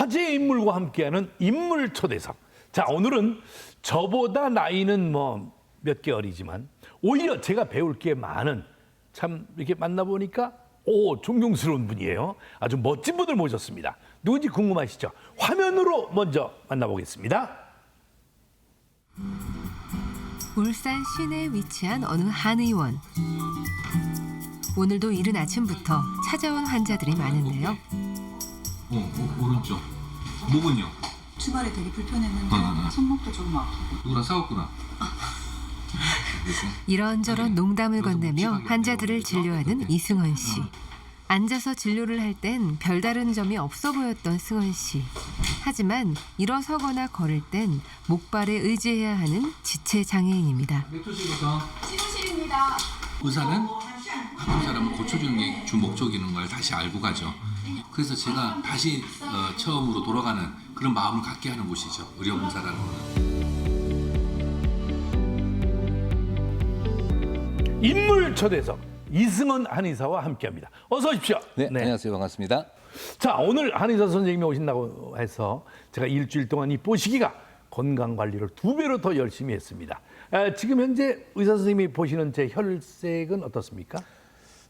화제의 인물과 함께하는 인물 초대석. 자, 오늘은 저보다 나이는 뭐 몇 개월이지만 오히려 제가 배울 게 많은, 참 이렇게 만나보니까 존경스러운 분이에요. 아주 멋진 분을 모셨습니다. 누군지 궁금하시죠? 화면으로 먼저 만나보겠습니다. 울산 시내에 위치한 어느 한의원. 오늘도 이른 아침부터 찾아온 환자들이 많은데요. 오른쪽. 목은요? 주말에 되게 불편했는데 손목도 조금 아프고. 누구랑 싸웠구나. 이런저런 농담을 건네며 환자들을 진료하는 이승원 씨. 앉아서 진료를 할 땐 별다른 점이 없어 보였던 승원 씨. 하지만 일어서거나 걸을 땐 목발에 의지해야 하는 지체 장애인입니다. 맥주실부터. 치료실입니다. 의사는 아픈 사람을 고쳐주는 게 주 목적이는 걸 다시 알고 가죠. 그래서 제가 다시 처음으로 돌아가는 그런 마음을 갖게 하는 곳이죠. 의료봉사라는 거는. 인물 초대석 이승원 한의사와 함께합니다. 어서 오십시오. 네, 안녕하세요. 반갑습니다. 자, 오늘 한의사 선생님이 오신다고 해서 제가 일주일 동안 이 뽀시기가 건강 관리를 2배로 더 열심히 했습니다. 지금 현재 의사 선생님이 보시는 제 혈색은 어떻습니까?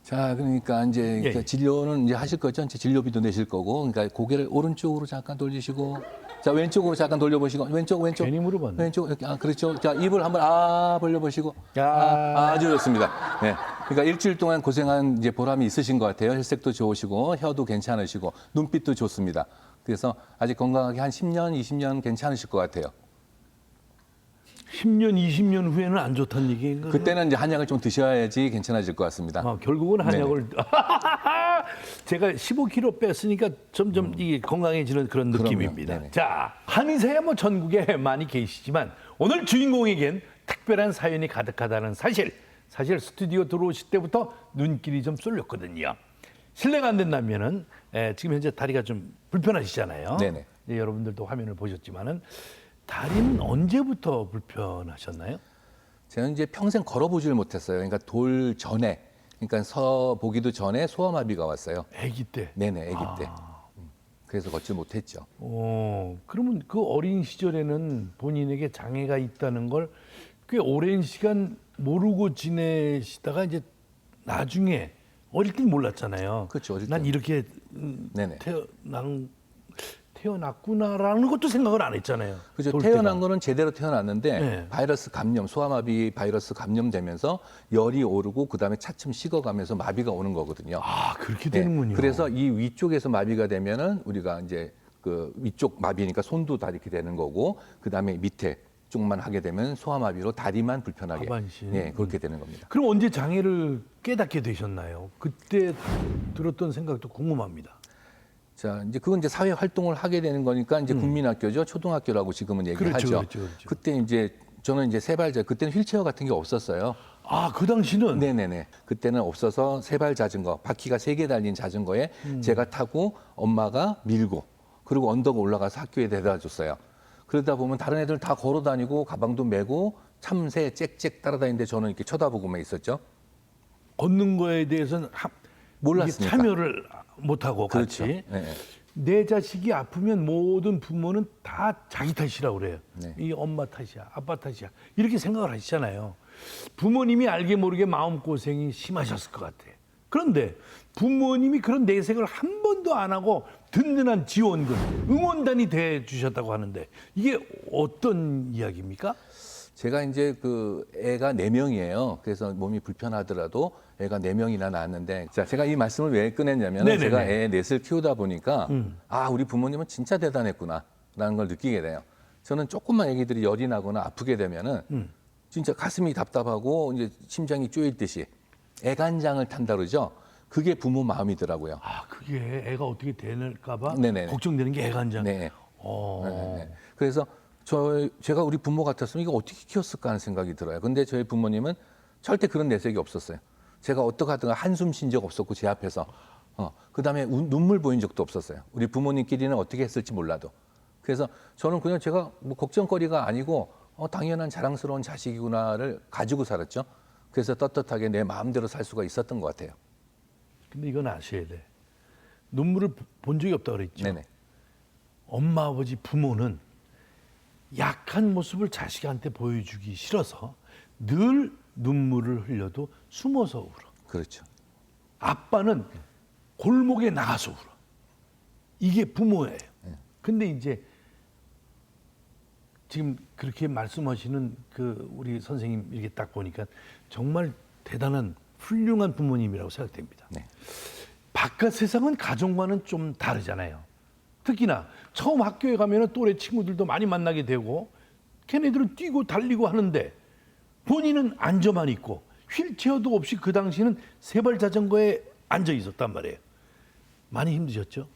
자, 그러니까 이제 예. 진료는 이제 하실 거죠. 이제 진료비도 내실 거고, 그러니까 고개를 오른쪽으로 잠깐 돌리시고, 자 왼쪽으로 잠깐 돌려보시고, 왼쪽. 괜히 물어봤네. 왼쪽 이렇게 그렇죠. 자 입을 한번 벌려보시고, 야. 아주 좋습니다. 네, 그러니까 일주일 동안 고생한 이제 보람이 있으신 것 같아요. 혈색도 좋으시고, 혀도 괜찮으시고, 눈빛도 좋습니다. 그래서 아직 건강하게 한 10년, 20년 괜찮으실 것 같아요. 10년, 20년 후에는 안 좋다는 얘기인가요? 그때는 이제 한약을 좀 드셔야지 괜찮아질 것 같습니다. 결국은 한약을 제가 15kg 뺐으니까 점점 이게 건강해지는 그런 그럼요. 느낌입니다. 네네. 자, 한의사야 뭐 전국에 많이 계시지만 오늘 주인공에겐 특별한 사연이 가득하다는 사실 스튜디오 들어오실 때부터 눈길이 좀 쏠렸거든요. 실례가 안 된다면은 지금 현재 다리가 좀 불편하시잖아요. 네네. 네, 여러분들도 화면을 보셨지만은 다리는 언제부터 불편하셨나요? 제가 이제 평생 걸어보지를 못했어요. 그러니까 돌 전에, 그러니까 서 보기도 전에 소아마비가 왔어요. 아기 때. 네네, 아기 때. 그래서 걷지 못했죠. 그러면 그 어린 시절에는 본인에게 장애가 있다는 걸 꽤 오랜 시간 모르고 지내시다가 이제 나중에 어릴 땐 몰랐잖아요. 그렇죠, 어릴 난 때는. 이렇게 네네. 태어났구나라는 것도 생각을 안 했잖아요. 그죠. 돌 태어난 때가. 거는 제대로 태어났는데 네. 바이러스 감염, 소아마비 바이러스 감염되면서 열이 오르고 그다음에 차츰 식어가면서 마비가 오는 거거든요. 그렇게 네. 되는군요. 그래서 이 위쪽에서 마비가 되면은 우리가 이제 그 위쪽 마비니까 손도 다 이렇게 되는 거고 그다음에 밑에 쪽만 하게 되면 소아마비로 다리만 불편하게 하반신. 예, 그렇게 되는 겁니다. 그럼 언제 장애를 깨닫게 되셨나요? 그때 들었던 생각도 궁금합니다. 자, 이제 그건 이제 사회 활동을 하게 되는 거니까 이제 국민학교죠. 초등학교라고 지금은 얘기하죠. 그렇죠. 그때 이제 저는 이제 세발자 그때는 휠체어 같은 게 없었어요. 그 당시는 네네네. 그때는 없어서 세발 자전거, 바퀴가 3개 달린 자전거에 제가 타고 엄마가 밀고 그리고 언덕 올라가서 학교에 데려다 줬어요. 그러다 보면 다른 애들 다 걸어 다니고 가방도 메고 참새 짹짹 따라다니는데 저는 이렇게 쳐다보고만 있었죠. 걷는 거에 대해서는 몰랐으니까. 이게 참여를 못하고 그렇죠. 같이 네. 내 자식이 아프면 모든 부모는 다 자기 탓이라고 그래요. 네. 이 엄마 탓이야, 아빠 탓이야. 이렇게 생각을 하시잖아요. 부모님이 알게 모르게 마음고생이 심하셨을 것 같아. 그런데 부모님이 그런 내색을 한 번도 안 하고 든든한 지원군, 응원단이 돼 주셨다고 하는데 이게 어떤 이야기입니까? 제가 이제 그 애가 4명이에요. 그래서 몸이 불편하더라도 애가 4명이나 낳았는데, 자, 제가 이 말씀을 왜 꺼냈냐면, 네네네. 제가 애 넷을 키우다 보니까, 우리 부모님은 진짜 대단했구나, 라는 걸 느끼게 돼요. 저는 조금만 애기들이 열이 나거나 아프게 되면은, 진짜 가슴이 답답하고, 이제 심장이 쪼일 듯이 애간장을 탄다 그러죠. 그게 부모 마음이더라고요. 그게 애가 어떻게 될까봐 네네네. 걱정되는 게 애간장. 네. 네. 그래서 제가 우리 부모 같았으면 이거 어떻게 키웠을까 하는 생각이 들어요. 근데 저희 부모님은 절대 그런 내색이 없었어요. 제가 어떻게 하든 한숨 쉰 적 없었고 제 앞에서. 그다음에 눈물 보인 적도 없었어요. 우리 부모님끼리는 어떻게 했을지 몰라도. 그래서 저는 그냥 제가 뭐 걱정거리가 아니고 당연한 자랑스러운 자식이구나를 가지고 살았죠. 그래서 떳떳하게 내 마음대로 살 수가 있었던 것 같아요. 근데 이건 아셔야 돼. 눈물을 본 적이 없다고 그랬죠. 네네. 엄마 아버지 부모는 약한 모습을 자식한테 보여주기 싫어서 늘 눈물을 흘려도 숨어서 울어. 그렇죠. 아빠는 골목에 나가서 울어. 이게 부모예요. 근데 이제 지금 그렇게 말씀하시는 그 우리 선생님 이렇게 딱 보니까 정말 대단한 훌륭한 부모님이라고 생각됩니다. 네. 바깥 세상은 가정과는 좀 다르잖아요. 특히나 처음 학교에 가면 또래 친구들도 많이 만나게 되고 걔네들은 뛰고 달리고 하는데 본인은 앉아만 있고 휠체어도 없이 그 당시는 세발 자전거에 앉아 있었단 말이에요. 많이 힘드셨죠?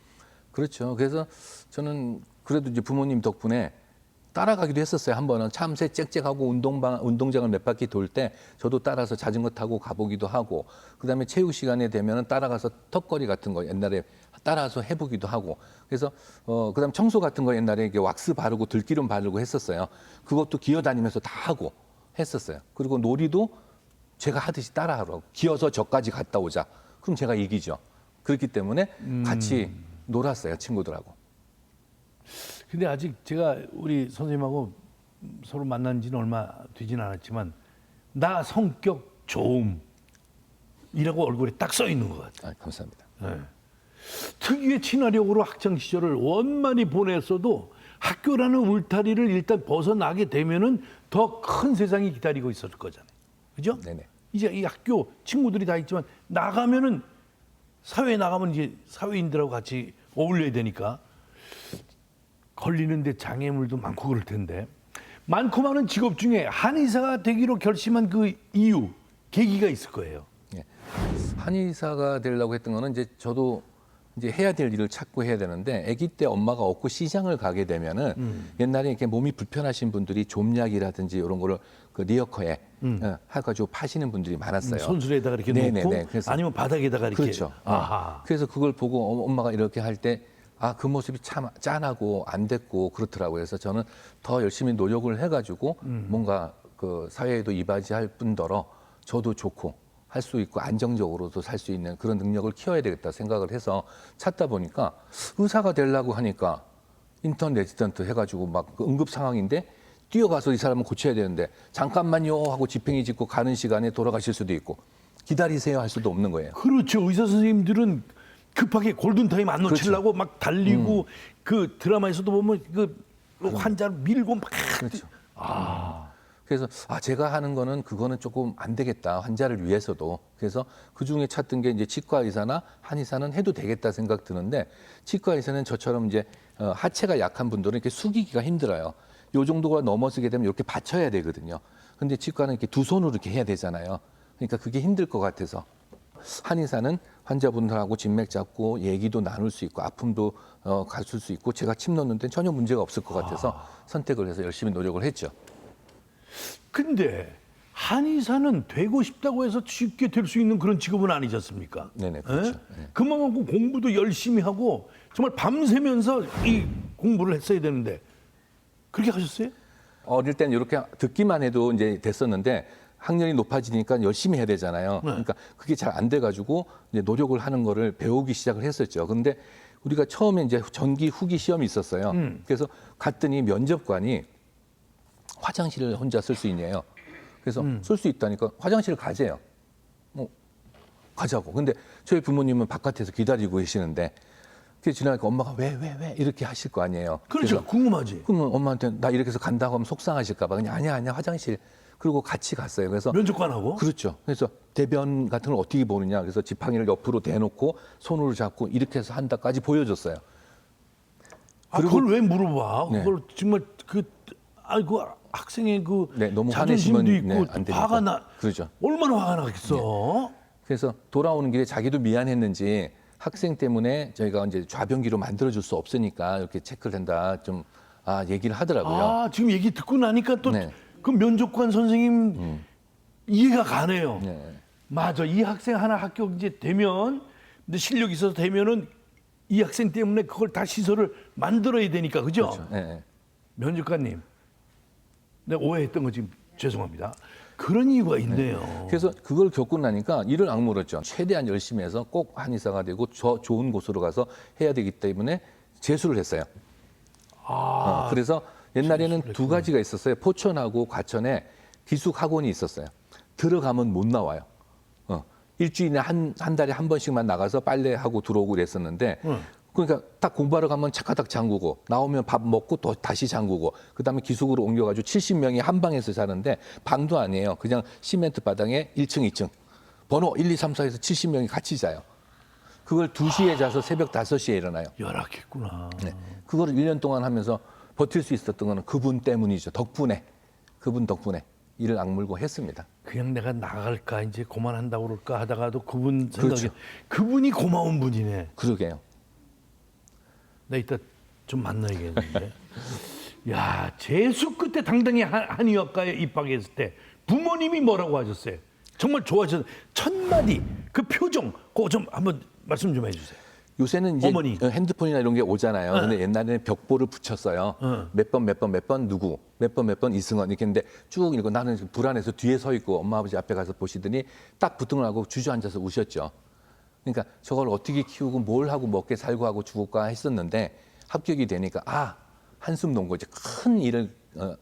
그렇죠. 그래서 저는 그래도 이제 부모님 덕분에 따라가기도 했었어요. 한 번은 참새 짹짹하고 운동장을 몇 바퀴 돌 때 저도 따라서 자전거 타고 가보기도 하고, 그다음에 체육 시간에 되면은 따라가서 턱걸이 같은 거 옛날에 따라서 해보기도 하고, 그래서 그다음 청소 같은 거 옛날에 이게 왁스 바르고 들기름 바르고 했었어요. 그것도 기어다니면서 다 하고 했었어요. 그리고 놀이도 제가 하듯이 따라하라고, 기어서 저까지 갔다 오자. 그럼 제가 이기죠. 그렇기 때문에 같이 놀았어요, 친구들하고. 근데 아직 제가 우리 선생님하고 서로 만난 지는 얼마 되진 않았지만 나 성격 좋음이라고 얼굴에 딱 써 있는 것 같아요. 아, 감사합니다. 네. 특유의 친화력으로 학창 시절을 원만히 보냈어도 학교라는 울타리를 일단 벗어나게 되면은 더 큰 세상이 기다리고 있었을 거잖아요. 그죠? 네네. 이제 이 학교 친구들이 다 있지만 나가면은 사회에 나가면 이제 사회인들하고 같이 어울려야 되니까 걸리는데 장애물도 많고 그럴 텐데 많고 많은 직업 중에 한의사가 되기로 결심한 그 이유, 계기가 있을 거예요. 예. 한의사가 되려고 했던 거는 이제 저도 이제 해야 될 일을 찾고 해야 되는데, 아기 때 엄마가 없고 시장을 가게 되면은 옛날에 이렇게 몸이 불편하신 분들이 좀약이라든지 이런 거를 그 리어커에 해가지고 파시는 분들이 많았어요. 손수레에다가 이렇게 네네네. 놓고 그래서 아니면 바닥에다가 이렇게. 그렇죠. 아하. 그래서 그걸 보고 엄마가 이렇게 할 때 아, 그 모습이 참 짠하고 안 됐고 그렇더라고요. 그래서 저는 더 열심히 노력을 해가지고 뭔가 그 사회에도 이바지할 뿐더러 저도 좋고 할 수 있고 안정적으로도 살 수 있는 그런 능력을 키워야 되겠다 생각을 해서 찾다 보니까 의사가 되려고 하니까 인턴 레지던트 해가지고 막그 응급 상황인데 뛰어가서 이 사람은 고쳐야 되는데 잠깐만요 하고 지팽이 짚고 가는 시간에 돌아가실 수도 있고 기다리세요 할 수도 없는 거예요. 그렇죠. 의사 선생님들은 급하게 골든타임 안 놓치려고 막 달리고 그 드라마에서도 보면 그 환자를 밀고 막. 그렇죠. 그래서 제가 하는 거는 그거는 조금 안 되겠다, 환자를 위해서도. 그래서 그 중에 찾던 게 이제 치과 의사나 한의사는 해도 되겠다 생각 드는데, 치과 의사는 저처럼 이제 하체가 약한 분들은 이렇게 숙이기가 힘들어요. 요 정도가 넘어서게 되면 이렇게 받쳐야 되거든요. 근데 치과는 이렇게 두 손으로 이렇게 해야 되잖아요. 그러니까 그게 힘들 것 같아서 한의사는 환자분들하고 진맥 잡고 얘기도 나눌 수 있고 아픔도 가줄 수 있고 제가 침 넣는 데는 전혀 문제가 없을 것 같아서 선택을 해서 열심히 노력을 했죠. 근데 한의사는 되고 싶다고 해서 쉽게 될 수 있는 그런 직업은 아니지 않습니까? 네네, 그렇죠. 예? 네. 그만큼 공부도 열심히 하고 정말 밤새면서 이 공부를 했어야 되는데 그렇게 하셨어요? 어릴 때는 이렇게 듣기만 해도 이제 됐었는데 학년이 높아지니까 열심히 해야 되잖아요. 그러니까 그게 잘 안 돼가지고 이제 노력을 하는 거를 배우기 시작을 했었죠. 그런데 우리가 처음에 이제 전기 후기 시험이 있었어요. 그래서 갔더니 면접관이 화장실을 혼자 쓸 수 있냐요. 그래서 쓸 수 있다니까 화장실을 가재요. 가자고. 근데 저희 부모님은 바깥에서 기다리고 계시는데 그게 지나니까 엄마가 왜 이렇게 하실 거 아니에요. 그렇죠. 그래서 궁금하지. 그러면 엄마한테 나 이렇게 해서 간다고 하면 속상하실까 봐 그냥 아니야 화장실. 그리고 같이 갔어요. 그래서 면접관하고? 그렇죠. 그래서 대변 같은 걸 어떻게 보느냐. 그래서 지팡이를 옆으로 대놓고 손으로 잡고 이렇게 해서 한다까지 보여줬어요. 그걸 왜 물어봐? 네. 그걸 정말 그 학생의 그 네, 너무 자존심도 화내시면, 있고 네, 안 되니까. 화가 나. 그러죠. 얼마나 화가 나겠어? 그래서 돌아오는 길에 자기도 미안했는지 학생 때문에 저희가 이제 좌변기로 만들어줄 수 없으니까 이렇게 체크를 한다 좀 얘기를 하더라고요. 지금 얘기 듣고 나니까 또 네. 그 면접관 선생님 이해가 가네요. 네. 맞아. 이 학생 하나 학교 이제 되면 근데 실력이 있어서 되면은 이 학생 때문에 그걸 다 시설을 만들어야 되니까 그죠? 그렇죠. 네. 면접관님, 내가 오해했던 거 지금 죄송합니다. 그런 이유가 있네요. 그래서 그걸 겪고 나니까 이를 악물었죠. 최대한 열심히 해서 꼭 한의사가 되고 저 좋은 곳으로 가서 해야 되기 때문에 재수를 했어요. 그래서 옛날에는 두 가지가 있었어요. 포천하고 과천에 기숙 학원이 있었어요. 들어가면 못 나와요. 일주일에 한 달에 한 번씩만 나가서 빨래하고 들어오고 그랬었는데 그러니까 딱 공부하러 가면 차카닥 잠그고 나오면 밥 먹고 또 다시 잠그고 그다음에 기숙으로 옮겨가지고 70명이 한 방에서 자는데 방도 아니에요. 그냥 시멘트 바닥에 1층, 2층. 번호 1, 2, 3, 4에서 70명이 같이 자요. 그걸 2시에 자서 새벽 5시에 일어나요. 열악했구나. 네. 그걸 1년 동안 하면서 버틸 수 있었던 거는 그분 때문이죠. 덕분에. 그분 덕분에 이를 악물고 했습니다. 그냥 내가 나갈까 이제 그만한다고 그럴까 하다가도 그분 생각이 그렇죠. 그분이 고마운 분이네. 그러게요. 나 이따 좀 만나야겠는데. 야, 재수 끝에 당당히 한의학과에 입학했을 때 부모님이 뭐라고 하셨어요? 정말 좋아하셨어요. 첫 마디 그 표정 그거 좀 한번 말씀 좀 해주세요. 요새는 이제 어머니. 핸드폰이나 이런 게 오잖아요. 근데 옛날에는 벽보를 붙였어요. 몇 번 누구, 몇 번 이승원 이렇게 했는데 쭉 읽고 나는 지금 불안해서 뒤에 서 있고 엄마 아버지 앞에 가서 보시더니 딱 붙은 걸 하고 주저앉아서 우셨죠. 그러니까 저걸 어떻게 키우고 뭘 하고 먹게 살고 하고 죽을까 했었는데 합격이 되니까 한숨 놓은 거죠. 큰 일을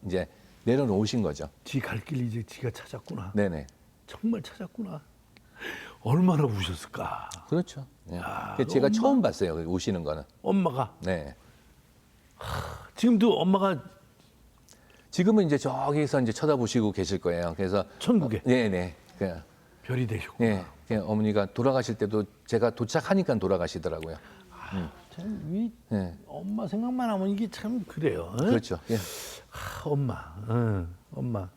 이제 내려놓으신 거죠. 지 갈 길 이제 지가 찾았구나. 네네. 정말 찾았구나. 얼마나 우셨을까. 그렇죠. 네. 야, 제가 엄마. 처음 봤어요. 우시는 거는. 엄마가 네. 지금도 엄마가 지금은 이제 저기서 이제 쳐다보시고 계실 거예요. 그래서 천국에 네네. 별이 되셨고. 네. 어머니가 돌아가실 때도 제가 도착하니까 돌아가시더라고요. 참 네. 엄마 생각만 하면 이게 참 그래요. 응? 그렇죠. 예. 엄마.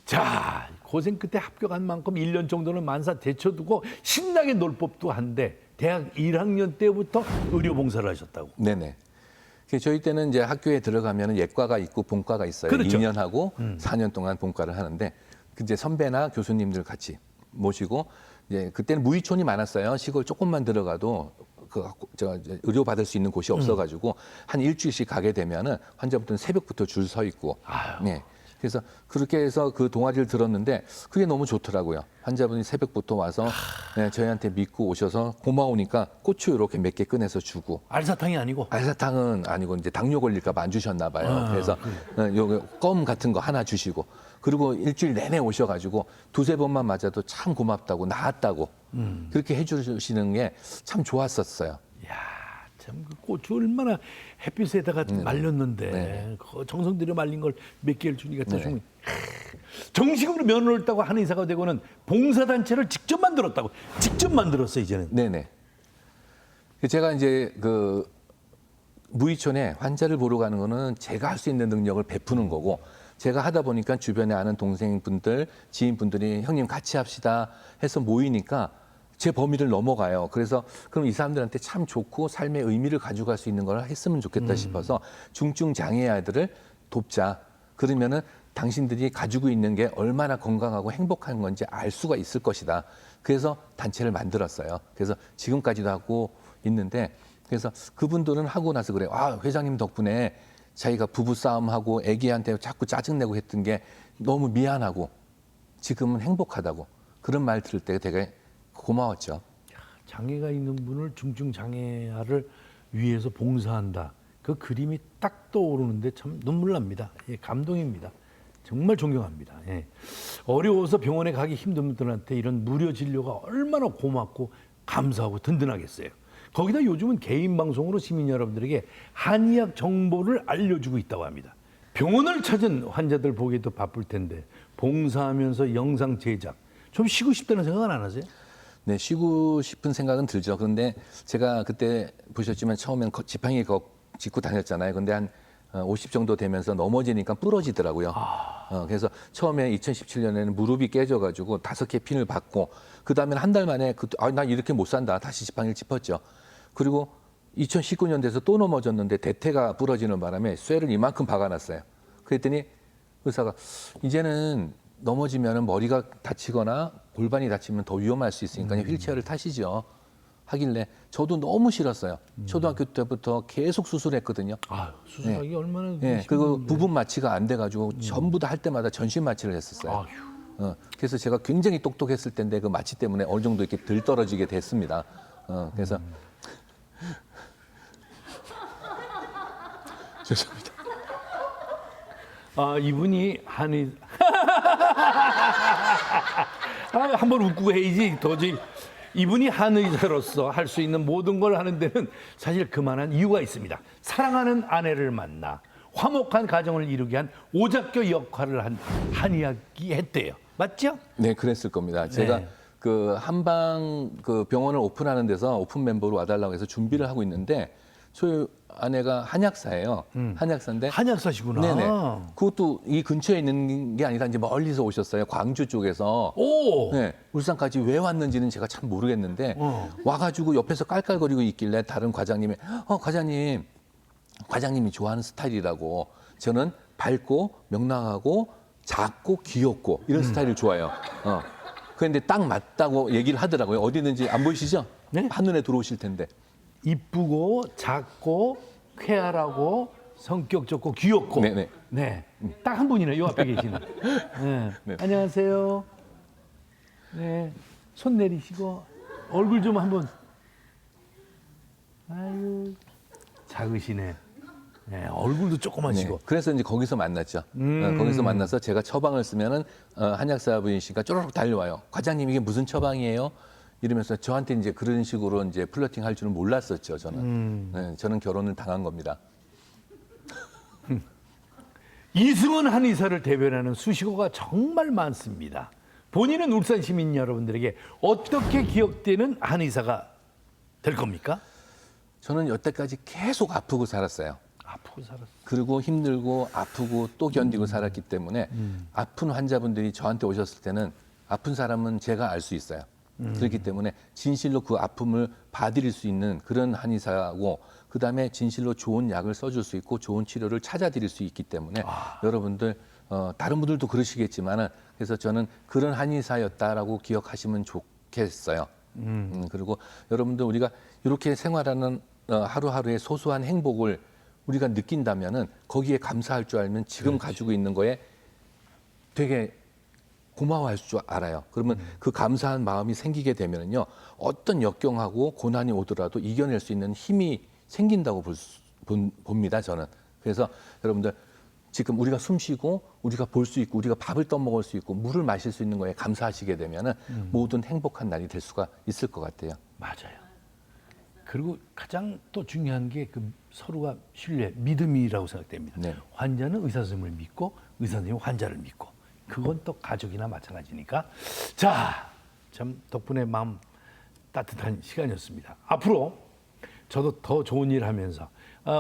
자, 고생 끝에 합격한 만큼 1년 정도는 만사 제쳐두고 신나게 놀 법도 한데 대학 1학년 때부터 의료봉사를 하셨다고. 네네. 저희 때는 이제 학교에 들어가면 예과가 있고 본과가 있어요. 그렇죠. 2년 하고 4년 동안 본과를 하는데 이제 선배나 교수님들 같이 모시고 이제 그때는 무의촌이 많았어요. 시골 조금만 들어가도 의료 받을 수 있는 곳이 없어가지고 한 일주일씩 가게 되면은 환자분들은 새벽부터 줄 서 있고. 아유. 네. 그래서 그렇게 해서 그 동아리를 들었는데 그게 너무 좋더라고요. 환자분이 새벽부터 와서 네, 저희한테 믿고 오셔서 고마우니까 고추 이렇게 몇 개 꺼내서 주고. 알사탕이 아니고. 알사탕은 아니고 이제 당뇨 걸릴까 봐 안 주셨나 봐요. 그래서 요 껌 같은 거 하나 주시고 그리고 일주일 내내 오셔가지고 두세 번만 맞아도 참 고맙다고 나았다고 그렇게 해주시는 게 참 좋았었어요. 야, 참 그 고추 얼마나 햇빛에다가 말렸는데 네. 그 정성 들여 말린 걸 몇 개를 주니까 또 네. 좀 정식으로 면허를 따고 한의사가 되고는 봉사단체를 직접 만들었다고. 직접 만들었어 이제는. 네네. 제가 이제 그 무의촌에 환자를 보러 가는 거는 제가 할 수 있는 능력을 베푸는 거고 제가 하다 보니까 주변에 아는 동생분들, 지인분들이 형님 같이 합시다 해서 모이니까 제 범위를 넘어가요. 그래서 그럼 이 사람들한테 참 좋고 삶의 의미를 가져갈 수 있는 걸 했으면 좋겠다 싶어서 중증 장애 아이들을 돕자. 그러면은 당신들이 가지고 있는 게 얼마나 건강하고 행복한 건지 알 수가 있을 것이다. 그래서 단체를 만들었어요. 그래서 지금까지도 하고 있는데 그래서 그분들은 하고 나서 그래요. 회장님 덕분에 자기가 부부싸움하고 애기한테 자꾸 짜증내고 했던 게 너무 미안하고 지금은 행복하다고 그런 말 들을 때 되게 고마웠죠. 장애가 있는 분을 중증 장애아를 위해서 봉사한다. 그 그림이 딱 떠오르는데 참 눈물 납니다. 예, 감동입니다. 정말 존경합니다. 예. 어려워서 병원에 가기 힘든 분들한테 이런 무료 진료가 얼마나 고맙고 감사하고 든든하겠어요. 거기다 요즘은 개인 방송으로 시민 여러분들에게 한의학 정보를 알려주고 있다고 합니다. 병원을 찾은 환자들 보기도 바쁠 텐데 봉사하면서 영상 제작 좀 쉬고 싶다는 생각은 안 하세요? 네, 쉬고 싶은 생각은 들죠. 그런데 제가 그때 보셨지만 처음엔 지팡이 짚고 다녔잖아요. 근데 한 50 정도 되면서 넘어지니까 부러지더라고요. 그래서 처음에 2017년에는 무릎이 깨져가지고 5개 핀을 받고 그 다음에 한 달 만에 나 이렇게 못 산다. 다시 지팡이를 짚었죠. 그리고 2019년 돼서 또 넘어졌는데 대퇴가 부러지는 바람에 쇠를 이만큼 박아놨어요. 그랬더니 의사가 이제는 넘어지면 머리가 다치거나 골반이 다치면 더 위험할 수 있으니까 휠체어를 타시죠. 하길래 저도 너무 싫었어요. 초등학교 때부터 계속 수술했거든요. 수술하기 네. 얼마나 네, 그리고 힘든데. 부분 마취가 안 돼가지고 전부 다 할 때마다 전신 마취를 했었어요. 아휴. 그래서 제가 굉장히 똑똑했을 텐데 그 마취 때문에 어느 정도 이렇게 덜 떨어지게 됐습니다. 그래서 죄송합니다. 아, 이분이 한번 웃고 해야지. 도저히 이분이 한의사로서 할 수 있는 모든 걸 하는 데는 사실 그만한 이유가 있습니다. 사랑하는 아내를 만나 화목한 가정을 이루게 한 오작교 역할을 한 한의학이 했대요. 맞죠? 네, 그랬을 겁니다. 제가 네. 그 한방 그 병원을 오픈하는 데서 오픈 멤버로 와달라고 해서 준비를 하고 있는데 저희 아내가 한약사예요. 한약사인데 한약사시구나. 네네. 그것도 이 근처에 있는 게 아니라 이제 멀리서 오셨어요. 광주 쪽에서. 오. 네, 울산까지 왜 왔는지는 제가 참 모르겠는데 와가지고 옆에서 깔깔거리고 있길래 다른 과장님이 과장님이 좋아하는 스타일이라고. 저는 밝고 명랑하고 작고 귀엽고 이런 스타일을 좋아해요. 그런데 딱 맞다고 얘기를 하더라고요. 어디 있는지 안 보이시죠? 네. 한눈에 들어오실 텐데. 이쁘고 작고 쾌활하고 성격 좋고 귀엽고. 네네. 네. 딱 한 분이네. 요 앞에 계시는. 네. 네. 안녕하세요. 네. 손 내리시고 얼굴 좀 한번. 아유. 작으시네. 네. 얼굴도 조그마시고. 네. 그래서 이제 거기서 만났죠. 거기서 만나서 제가 처방을 쓰면은 한약사 분이시니까 쪼르륵 달려와요. 과장님 이게 무슨 처방이에요? 이러면서 저한테 이제 그런 식으로 이제 플러팅 할 줄은 몰랐었죠. 저는. 네, 저는 결혼을 당한 겁니다. 이승원 한의사를 대변하는 수식어가 정말 많습니다. 본인은 울산 시민 여러분들에게 어떻게 기억되는 한의사가 될 겁니까? 저는 여태까지 계속 아프고 살았어요. 아프고 살았어. 그리고 힘들고 아프고 또 견디고 살았기 때문에 아픈 환자분들이 저한테 오셨을 때는 아픈 사람은 제가 알 수 있어요. 그렇기 때문에 진실로 그 아픔을 봐드릴 수 있는 그런 한의사고 그다음에 진실로 좋은 약을 써줄 수 있고 좋은 치료를 찾아드릴 수 있기 때문에 여러분들 다른 분들도 그러시겠지만은 그래서 저는 그런 한의사였다라고 기억하시면 좋겠어요. 그리고 여러분들 우리가 이렇게 생활하는 하루하루의 소소한 행복을 우리가 느낀다면은 거기에 감사할 줄 알면 지금 가지고 있는 거에 되게 고마워할 줄 알아요. 그러면 그 감사한 마음이 생기게 되면은요, 어떤 역경하고 고난이 오더라도 이겨낼 수 있는 힘이 생긴다고 봅니다, 저는. 그래서 여러분들 지금 우리가 숨 쉬고 우리가 볼 수 있고 우리가 밥을 떠먹을 수 있고 물을 마실 수 있는 거에 감사하시게 되면은 모든 행복한 날이 될 수가 있을 것 같아요. 맞아요. 그리고 가장 또 중요한 게 그 서로가 신뢰, 믿음이라고 생각됩니다. 네. 환자는 의사 선생님을 믿고 의사 선생님은 환자를 믿고 그건 또 가족이나 마찬가지니까. 자, 참 덕분에 마음 따뜻한 시간이었습니다. 앞으로 저도 더 좋은 일 하면서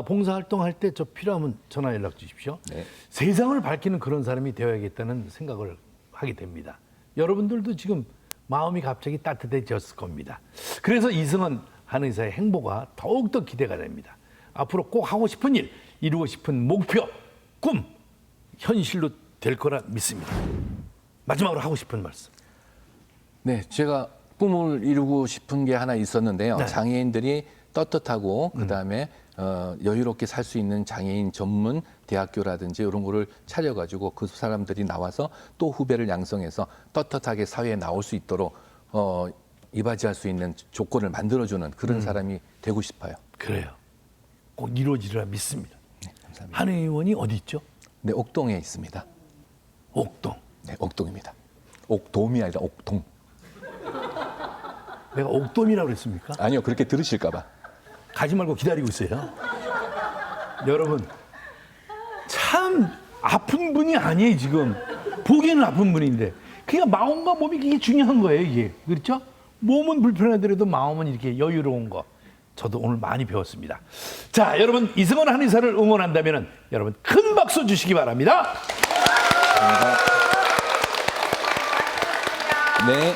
봉사활동할 때 저 필요하면 전화 연락 주십시오. 네. 세상을 밝히는 그런 사람이 되어야겠다는 생각을 하게 됩니다. 여러분들도 지금 마음이 갑자기 따뜻해졌을 겁니다. 그래서 이승원 한의사의 행보가 더욱더 기대가 됩니다. 앞으로 꼭 하고 싶은 일, 이루고 싶은 목표, 꿈, 현실로 될 거라 믿습니다. 마지막으로 하고 싶은 말씀. 네, 제가 꿈을 이루고 싶은 게 하나 있었는데요. 네. 장애인들이 떳떳하고 그다음에 여유롭게 살 수 있는 장애인 전문 대학교라든지 이런 거를 차려가지고 그 사람들이 나와서 또 후배를 양성해서 떳떳하게 사회에 나올 수 있도록 이바지할 수 있는 조건을 만들어주는 그런 사람이 되고 싶어요. 그래요. 꼭 이루어지리라 믿습니다. 네, 감사합니다. 한의원이 어디 있죠? 네, 옥동에 있습니다. 옥동. 네, 옥동입니다. 옥돔이 아니라 옥동. 내가 옥돔이라고 그랬습니까? 아니요, 그렇게 들으실까 봐. 가지 말고 기다리고 있어요. 여러분, 참 아픈 분이 아니에요, 지금. 보기에는 아픈 분인데. 그러니까 마음과 몸이 이게 중요한 거예요, 이게. 그렇죠? 몸은 불편하더라도 마음은 이렇게 여유로운 거. 저도 오늘 많이 배웠습니다. 자, 여러분, 이승원 한의사를 응원한다면 여러분 큰 박수 주시기 바랍니다. 네.